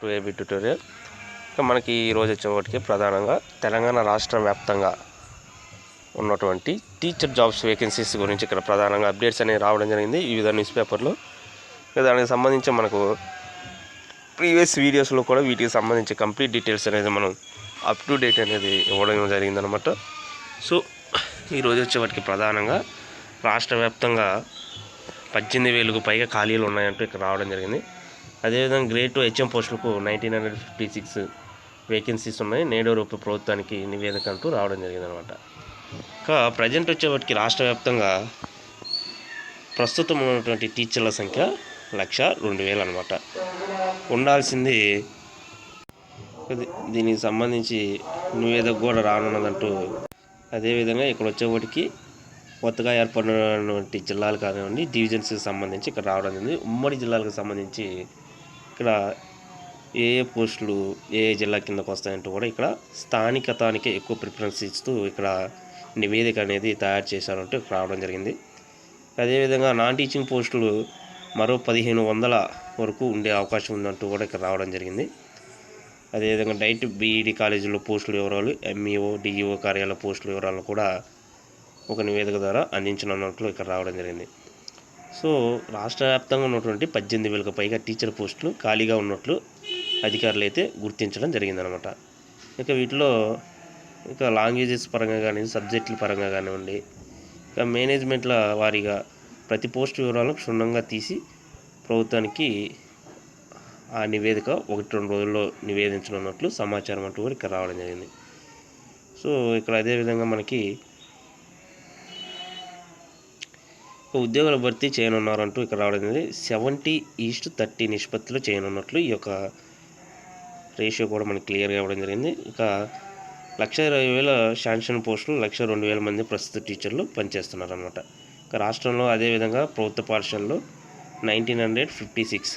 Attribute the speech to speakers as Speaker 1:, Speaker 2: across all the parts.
Speaker 1: To AB tutorial. మనకి ఈరోజు వచ్చేవాటికి ప్రధానంగా తెలంగాణ రాష్ట్ర వ్యాప్తంగా ఉన్నటువంటి టీచర్ జాబ్స్ వేకెన్సీస్ గురించి ఇక్కడ ప్రధానంగా అప్డేట్స్ అనేవి రావడం జరిగింది వివిధ న్యూస్ పేపర్లో. దానికి సంబంధించి మనకు ప్రీవియస్ వీడియోస్లో కూడా వీటికి సంబంధించి కంప్లీట్ డీటెయిల్స్ అనేది మనం అప్ టు డేట్ అనేది ఇవ్వడం జరిగిందనమాట. సో ఈరోజు వచ్చేవాటికి ప్రధానంగా రాష్ట్ర వ్యాప్తంగా 18,000కు పైగా ఖాళీలు ఉన్నాయంటూ ఇక్కడ రావడం జరిగింది. అదేవిధంగా గ్రేడ్ 2 హెచ్ఎం పోస్టులకు 1956 వేకెన్సీస్ ఉన్నాయి. నేడు రూపాయి ప్రభుత్వానికి నివేదిక అంటూ రావడం జరిగిందనమాట. ఇంకా ప్రజెంట్ వచ్చేవాటికి రాష్ట్ర వ్యాప్తంగా ప్రస్తుతం ఉన్నటువంటి టీచర్ల సంఖ్య 102,000 అనమాట. ఉండాల్సింది దీనికి సంబంధించి నివేదిక కూడా రానున్నదంటూ. అదేవిధంగా ఇక్కడ వచ్చేవాటికి కొత్తగా ఏర్పడినటువంటి జిల్లాలు కానివ్వండి, డివిజన్స్కి సంబంధించి ఇక్కడ రావడం జరిగింది. ఉమ్మడి జిల్లాలకు సంబంధించి ఇక్కడ ఏ పోస్టులు ఏ జిల్లా కిందకు వస్తాయంటూ కూడా ఇక్కడ స్థానికతానికే ఎక్కువ ప్రిఫరెన్స్ ఇస్తూ ఇక్కడ నివేదిక అనేది తయారు చేశారంటూ ఇక్కడ రావడం జరిగింది. అదేవిధంగా నాన్ టీచింగ్ పోస్టులు మరో 1,500 వరకు ఉండే అవకాశం ఉందంటూ కూడా ఇక్కడ రావడం జరిగింది. అదేవిధంగా డైట్ బీఈడి కాలేజీలో పోస్టుల వివరాలు, ఎంఈఓ డిఈఓ కార్యాలయ పోస్టుల వివరాలను కూడా ఒక నివేదిక ద్వారా అందించనున్నట్లు ఇక్కడ రావడం జరిగింది. సో రాష్ట్ర వ్యాప్తంగా ఉన్నటువంటి 18,000కు పైగా టీచర్ పోస్టులు ఖాళీగా ఉన్నట్లు అధికారులు అయితే గుర్తించడం జరిగిందనమాట. ఇక వీటిలో ఇక లాంగ్వేజెస్ పరంగా కానీ, సబ్జెక్టుల పరంగా కానివ్వండి, ఇక మేనేజ్మెంట్ల వారీగా ప్రతి పోస్టు వివరాలను క్షుణ్ణంగా తీసి ప్రభుత్వానికి ఆ నివేదిక 1-2 రోజుల్లో నివేదించనున్నట్లు సమాచారం అంటూ కూడా ఇక్కడ రావడం జరిగింది. సో ఇక్కడ అదేవిధంగా మనకి ఉద్యోగాల భర్తీ చేయనున్నారంటూ ఇక్కడ రావడం జరిగింది. 70:30 నిష్పత్తిలో చేయనున్నట్లు ఈ యొక్క రేషియో కూడా మనకి క్లియర్గా ఇవ్వడం జరిగింది. ఇక 1,20,000 శాంక్షన్ పోస్టులు 1,02,000 మంది ప్రస్తుత టీచర్లు పనిచేస్తున్నారు అన్నమాట. ఇక రాష్ట్రంలో అదేవిధంగా ప్రభుత్వ పాఠశాలలో 1956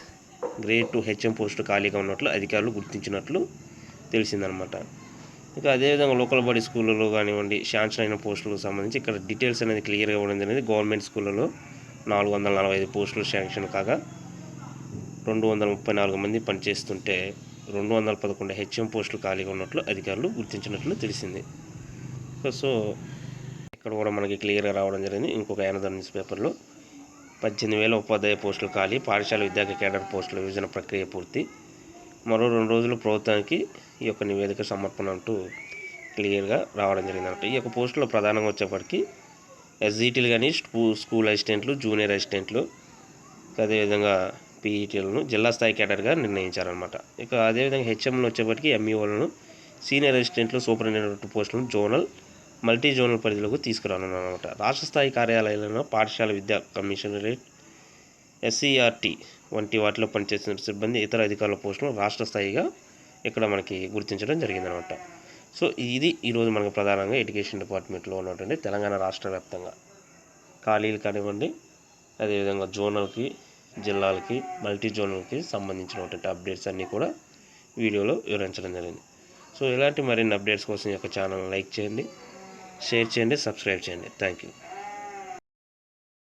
Speaker 1: గ్రేడ్ 2 హెచ్ఎం పోస్టు ఖాళీగా ఉన్నట్లు అధికారులు గుర్తించినట్లు తెలిసిందనమాట. ఇక అదేవిధంగా లోకల్ బాడీ స్కూళ్ళలో కానివ్వండి, శాంక్షన్ అయిన పోస్టులకు సంబంధించి ఇక్కడ డీటెయిల్స్ అనేది క్లియర్గా ఇవ్వడం జరిగింది. గవర్నమెంట్ స్కూళ్ళలో 445 పోస్టులు శాంక్షన్ కాగా 234 మంది పనిచేస్తుంటే 211 హెచ్ఎం పోస్టులు ఖాళీగా ఉన్నట్లు అధికారులు గుర్తించినట్లు తెలిసింది. సో ఇక్కడ కూడా మనకి క్లియర్గా రావడం జరిగింది. ఇంకొక యానదర్ న్యూస్ పేపర్లో 18,000 ఉపాధ్యాయ పోస్టులు ఖాళీ, పాఠశాల విద్యార్థి కేడర్ పోస్టుల విభజన ప్రక్రియ పూర్తి, మరో 2 రోజులు ప్రభుత్వానికి ఈ యొక్క నివేదిక సమర్పణ అంటూ క్లియర్గా రావడం జరిగిందన్నమాట. ఈ యొక్క పోస్టులో ప్రధానంగా వచ్చేప్పటికీ ఎస్జిటీలు కానీ, స్కూల్ అసిస్టెంట్లు, జూనియర్ అసిస్టెంట్లు, అదేవిధంగా పీఈటీలను జిల్లా స్థాయి కేడర్గా నిర్ణయించారనమాట. ఇక అదేవిధంగా హెచ్ఎంలు వచ్చేప్పటికీ ఎంఈఓలను, సీనియర్ అసిస్టెంట్లు, సూపరింటెండెంట్ పోస్టులను జోనల్, మల్టీ జోనల్ పరిధిలోకి తీసుకురానున్నమాట. రాష్ట్ర స్థాయి కార్యాలయాలను పాఠశాల విద్యా కమిషనరేట్, ఎస్సీఆర్టీ వంటి వాటిలో పనిచేస్తున్న సిబ్బంది, ఇతర అధికారుల పోస్టులను రాష్ట్ర స్థాయిగా ఇక్కడ మనకి గుర్తించడం జరిగిందనమాట. సో ఇది ఈరోజు మనకు ప్రధానంగా ఎడ్యుకేషన్ డిపార్ట్మెంట్లో ఉన్నటువంటి తెలంగాణ రాష్ట్ర వ్యాప్తంగా ఖాళీలు కానివ్వండి, అదేవిధంగా జోనల్కి, జిల్లాలకి, మల్టీ జోనల్కి సంబంధించినటువంటి అప్డేట్స్ అన్నీ కూడా వీడియోలో వివరించడం జరిగింది. సో ఇలాంటి మరిన్ని అప్డేట్స్ కోసం ఈ యొక్క ఛానల్ లైక్ చేయండి, షేర్ చేయండి, సబ్స్క్రైబ్ చేయండి. Thank you.